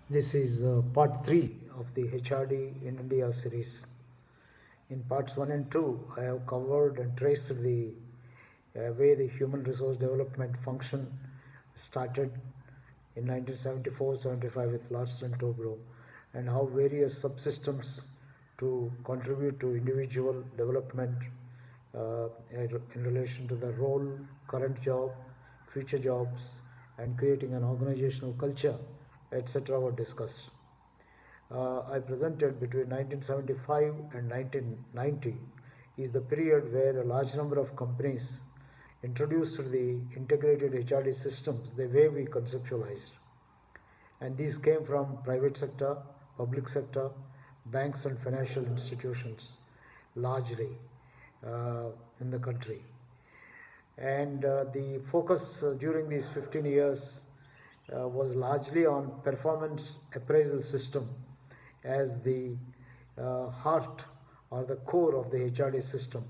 This is part 3 of the HRD in India series. In parts 1 and 2, I have covered and traced the way the human resource development function started in 1974-75 with Larsen and Toubro, and how various subsystems to contribute to individual development in relation to the role, current job, future jobs, and creating an organizational culture, etc., were discussed. I presented between 1975 and 1990 is the period where a large number of companies introduced the integrated HRD systems the way we conceptualized. And these came from private sector, public sector, banks and financial institutions largely uh, in the country. And the focus during these 15 years was largely on performance appraisal system as the heart or the core of the HRD system,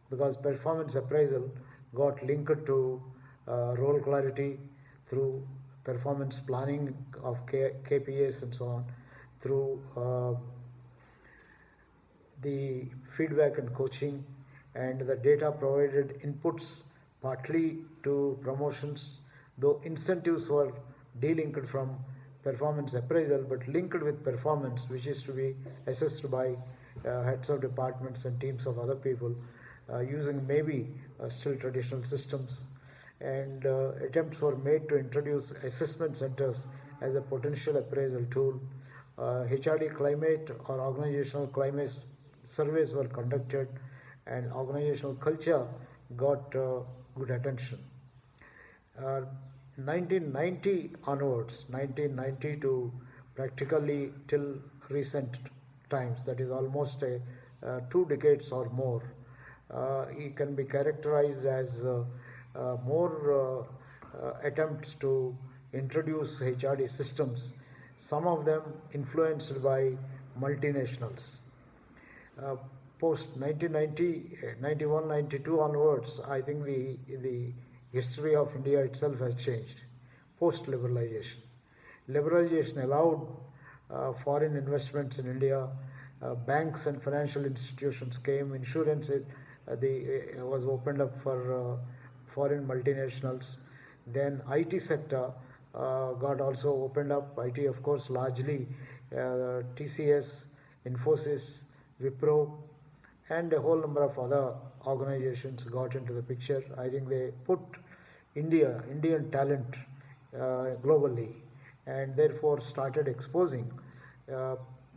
because performance appraisal got linked to role clarity through performance planning of KPIs and so on, through the feedback and coaching, and the data provided inputs partly to promotions, though incentives were delinked from performance appraisal but linked with performance, which is to be assessed by heads of departments and teams of other people using maybe still traditional systems. And attempts were made to introduce assessment centers as a potential appraisal tool. HRD climate or organizational climate surveys were conducted, and organizational culture got good attention. Uh, 1990 onwards, 1990 to practically till recent times, that is almost 2 decades or more, it can be characterized as more attempts to introduce HRD systems, some of them influenced by multinationals. Uh, Post 1990, 91, 92 onwards, I think the history of India itself has changed. Post liberalization. Liberalization allowed foreign investments in India. Banks and financial institutions came. Insurance was opened up for foreign multinationals. Then IT sector got also opened up. IT, of course, largely TCS, Infosys, Wipro, and a whole number of other organizations got into the picture. I think they put Indian talent globally, and therefore started exposing uh,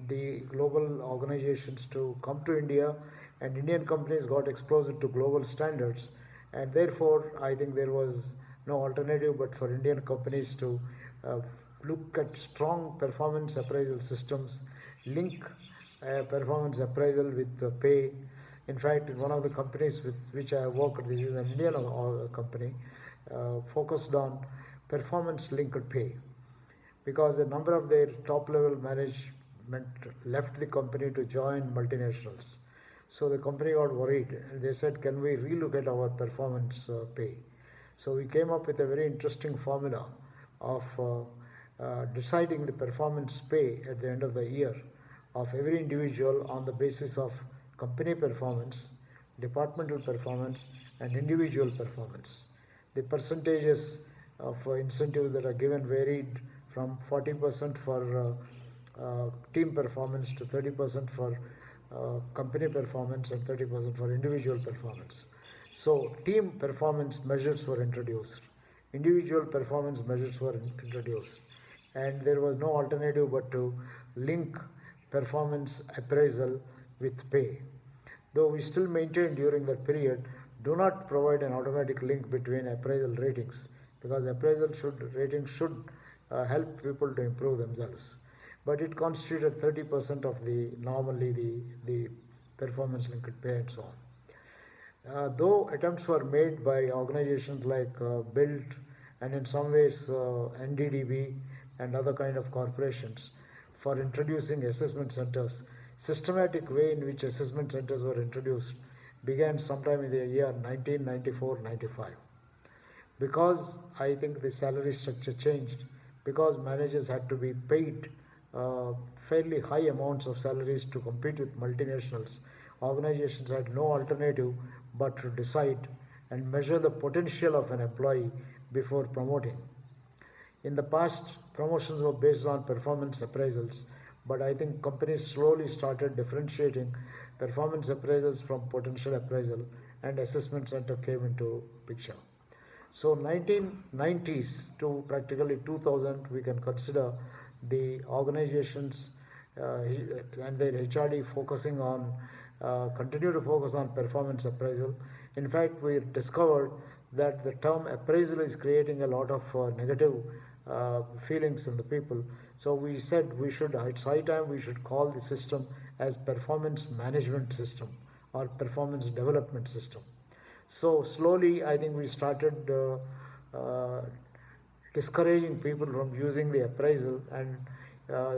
the global organizations to come to India, and Indian companies got exposed to global standards, and therefore I think there was no alternative but for Indian companies to uh, look at strong performance appraisal systems, link performance appraisal with pay. In fact, in one of the companies with which I worked, this is an Indian company, focused on performance linked pay, because a number of their top level management left the company to join multinationals. So the company got worried and they said, can we relook at our performance pay? So we came up with a very interesting formula of deciding the performance pay at the end of the year of every individual on the basis of company performance, departmental performance, and individual performance. The percentages of incentives that are given varied from 40% for team performance to 30% for company performance and 30% for individual performance. So, team performance measures were introduced, individual performance measures were introduced, and there was no alternative but to link performance appraisal with pay. Though we still maintain during that period, do not provide an automatic link between appraisal ratings, because appraisal ratings should help people to improve themselves. But it constituted 30% of the normally the performance linked pay and so on. Though attempts were made by organizations like BUILT and in some ways NDDB and other kind of corporations for introducing assessment centers, systematic way in which assessment centers were introduced began sometime in the year 1994-95. Because I think the salary structure changed, because managers had to be paid uh, fairly high amounts of salaries to compete with multinationals, organizations had no alternative but to decide and measure the potential of an employee before promoting. In the past, promotions were based on performance appraisals, but I think companies slowly started differentiating performance appraisals from potential appraisal, and assessment center came into picture. So 1990s to practically 2000, we can consider the organizations and their HRD focusing on continue to focus on performance appraisal. In fact, we discovered that the term appraisal is creating a lot of negative feelings in the people. So we said it's high time we should call the system as performance management system or performance development system. So slowly, I think we started discouraging people from using the appraisal and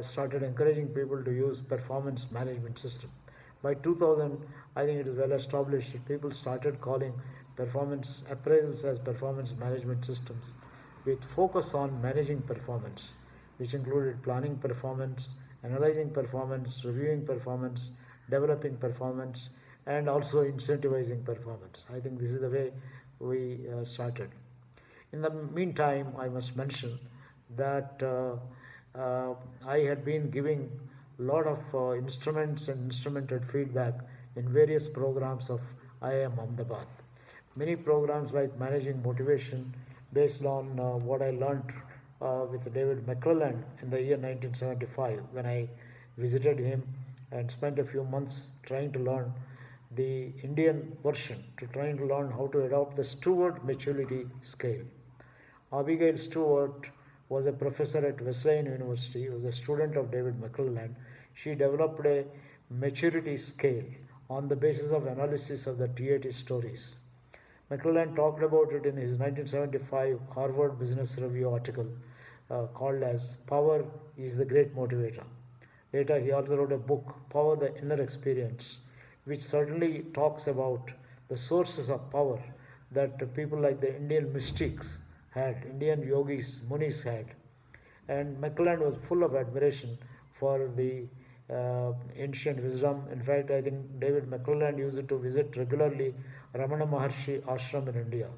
started encouraging people to use performance management system. By 2000, I think it is well established that people started calling performance appraisals as performance management systems with focus on managing performance, which included planning performance, analyzing performance, reviewing performance, developing performance, and also incentivizing performance. I think this is the way we started. In the meantime, I must mention that I had been giving a lot of instruments and instrumented feedback in various programs of IIM Ahmedabad. Many programs like managing motivation based on what I learned with David McClelland in the year 1975 when I visited him and spent a few months trying to learn the Indian version, to trying to learn how to adopt the Stewart maturity scale. Abigail Stewart was a professor at Wesleyan University, was a student of David McClelland. She developed a maturity scale on the basis of analysis of the TAT stories. McClelland talked about it in his 1975 Harvard Business Review article called as Power is the Great Motivator. Later, he also wrote a book, Power the Inner Experience, which certainly talks about the sources of power that people like the Indian mystics had, Indian yogis, munis had. And McClelland was full of admiration for the ancient wisdom. In fact, I think David McClelland used to visit regularly Ramana Maharshi ashram in India.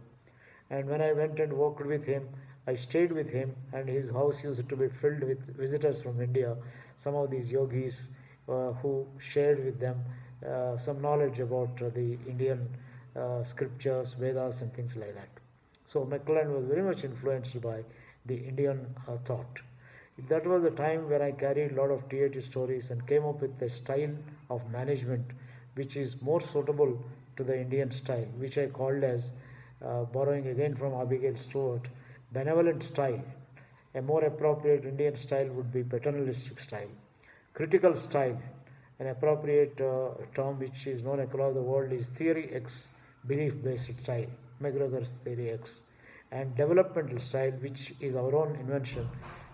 And when I went and worked with him, I stayed with him, and his house used to be filled with visitors from India, some of these yogis who shared with them some knowledge about the Indian scriptures, Vedas, and things like that. So McClelland was very much influenced by the Indian thought. That was the time when I carried a lot of TAT stories and came up with a style of management which is more suitable to the Indian style, which I called as, borrowing again from Abigail Stewart, benevolent style. A more appropriate Indian style would be paternalistic style. Critical style, an appropriate term which is known across the world, is Theory X, belief-based style, McGregor's Theory X. And developmental style, which is our own invention,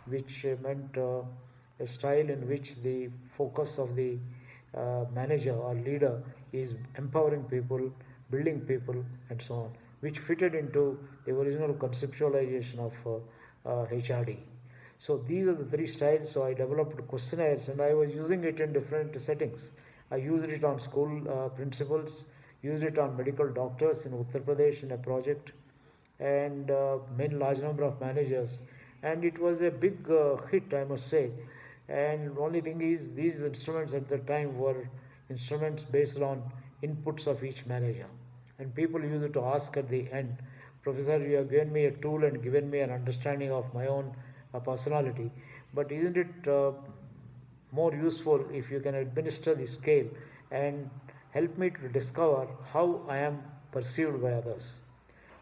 which meant a style in which the focus of the manager or leader is empowering people, building people, and so on, which fitted into the original conceptualization of HRD. So these are the three styles. So I developed questionnaires and I was using it in different settings. I used it on school principals, used it on medical doctors in Uttar Pradesh in a project, and many large number of managers, and it was a big hit, I must say. And only thing is, these instruments at the time were instruments based on inputs of each manager, and people used to ask at the end, Professor, you have given me a tool and given me an understanding of my own personality, but isn't it more useful if you can administer the scale and help me to discover how I am perceived by others?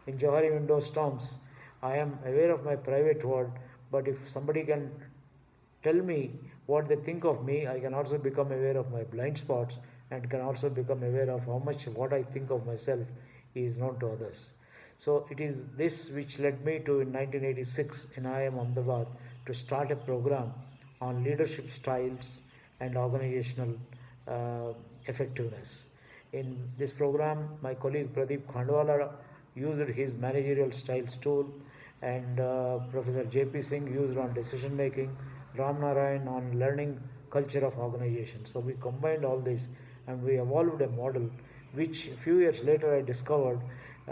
In Johari Windows terms, I am aware of my private world, but if somebody can tell me what they think of me, I can also become aware of my blind spots and can also become aware of how much what I think of myself is known to others. So it is this which led me to, in 1986 in IIM Ahmedabad, to start a program on leadership styles and organizational effectiveness. In this program, my colleague Pradeep Khandwala used his managerial styles tool, and Professor J.P. Singh used on decision making, Ram Narayan on learning culture of organization. So we combined all this and we evolved a model which a few years later I discovered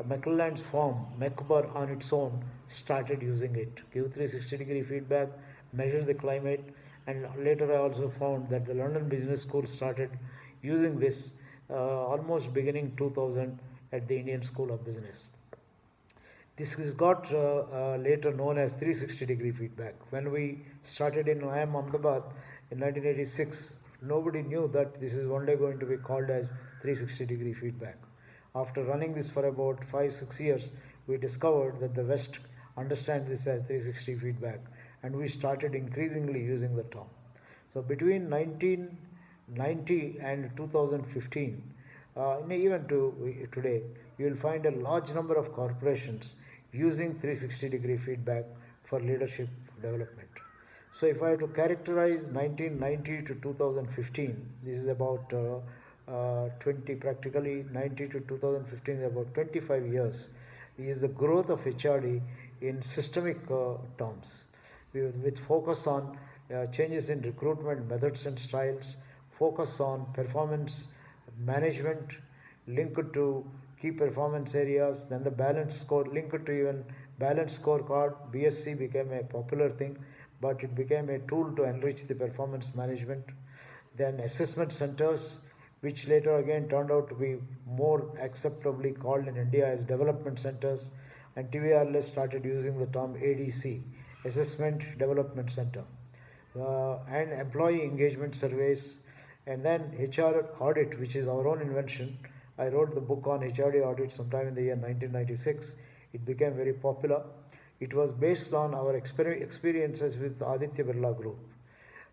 McLelland's firm, MECBER on its own, started using it. Give 360-degree feedback, measure the climate, and later I also found that the London Business School started using this almost beginning 2000 at the Indian School of Business. This is got later known as 360-degree feedback. When we started in IIM Ahmedabad in 1986, nobody knew that this is one day going to be called as 360-degree feedback. After running this for about 5-6 years, we discovered that the West understands this as 360 feedback, and we started increasingly using the term. So between 1990 and 2015, even to today, you will find a large number of corporations using 360-degree feedback for leadership development. So if I have to characterize 1990 to 2015, this is about 20, practically 90 to 2015 is about 25 years, is the growth of HRD in systemic terms, with focus on changes in recruitment methods and styles, focus on performance management linked to key performance areas, then the balance score linked to even balanced scorecard. BSc became a popular thing, but it became a tool to enrich the performance management. Then assessment centers, which later again turned out to be more acceptably called in India as development centers, and TVRLS started using the term ADC, Assessment Development Center, and employee engagement surveys, and then HR audit, which is our own invention. I wrote the book on HRD audit sometime in the year 1996. It became very popular. It was based on our experiences with Aditya Birla Group.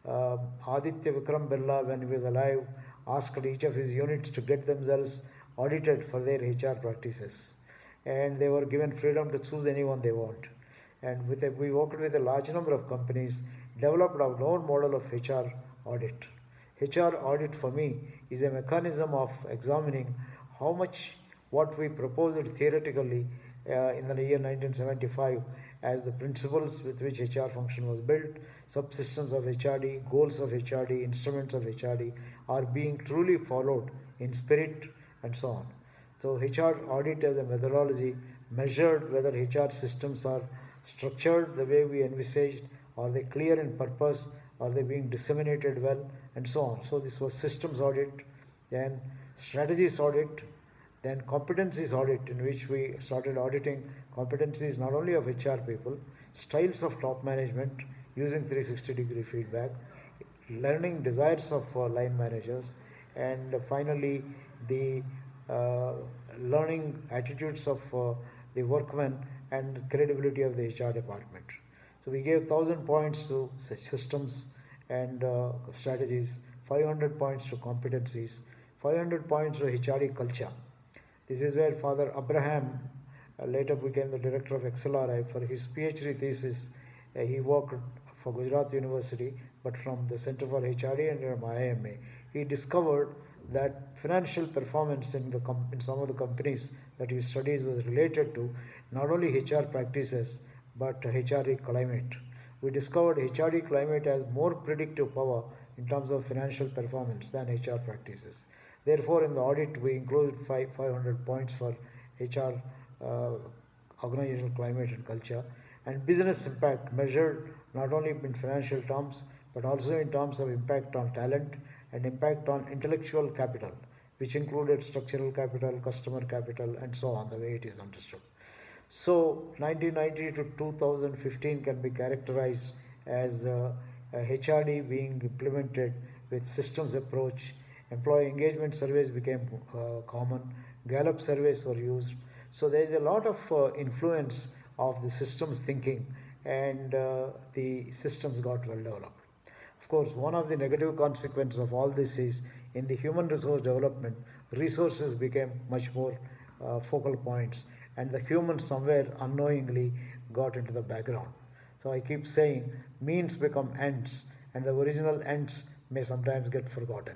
Aditya Vikram Birla, when he was alive, asked each of his units to get themselves audited for their HR practices, and they were given freedom to choose anyone they want. And we worked with a large number of companies, developed our own model of HR audit. HR audit for me is a mechanism of examining how much what we proposed theoretically in the year 1975 as the principles with which HR function was built, subsystems of HRD, goals of HRD, instruments of HRD are being truly followed in spirit and so on. So HR audit as a methodology measured whether HR systems are structured the way we envisaged, are they clear in purpose, are they being disseminated well, and so on. So this was systems audit, then strategies audit, then competencies audit, in which we started auditing competencies not only of HR people, styles of top management using 360-degree feedback, learning desires of line managers, and finally the learning attitudes of the workmen and credibility of the HR department. So we gave 1,000 points to systems and strategies, 500 points to competencies, 500 points to HRD culture. This is where Father Abraham later became the director of XLRI. For his PhD thesis, he worked for Gujarat University, but from the Center for HRD and from IIMA. He discovered that financial performance in some of the companies that he studies was related to not only HR practices but HRD climate. We discovered HRD climate has more predictive power in terms of financial performance than HR practices. Therefore, in the audit, we included 500 points for HR, organizational climate and culture, and business impact measured not only in financial terms but also in terms of impact on talent and impact on intellectual capital, which included structural capital, customer capital, and so on, the way it is understood. So 1990 to 2015 can be characterized as HRD being implemented with systems approach. Employee engagement surveys became common. Gallup surveys were used. So there is a lot of influence of the systems thinking, and the systems got well developed. Of course, one of the negative consequences of all this is in the human resource development, resources became much more focal points, and the human somewhere unknowingly got into the background. So I keep saying means become ends, and the original ends may sometimes get forgotten.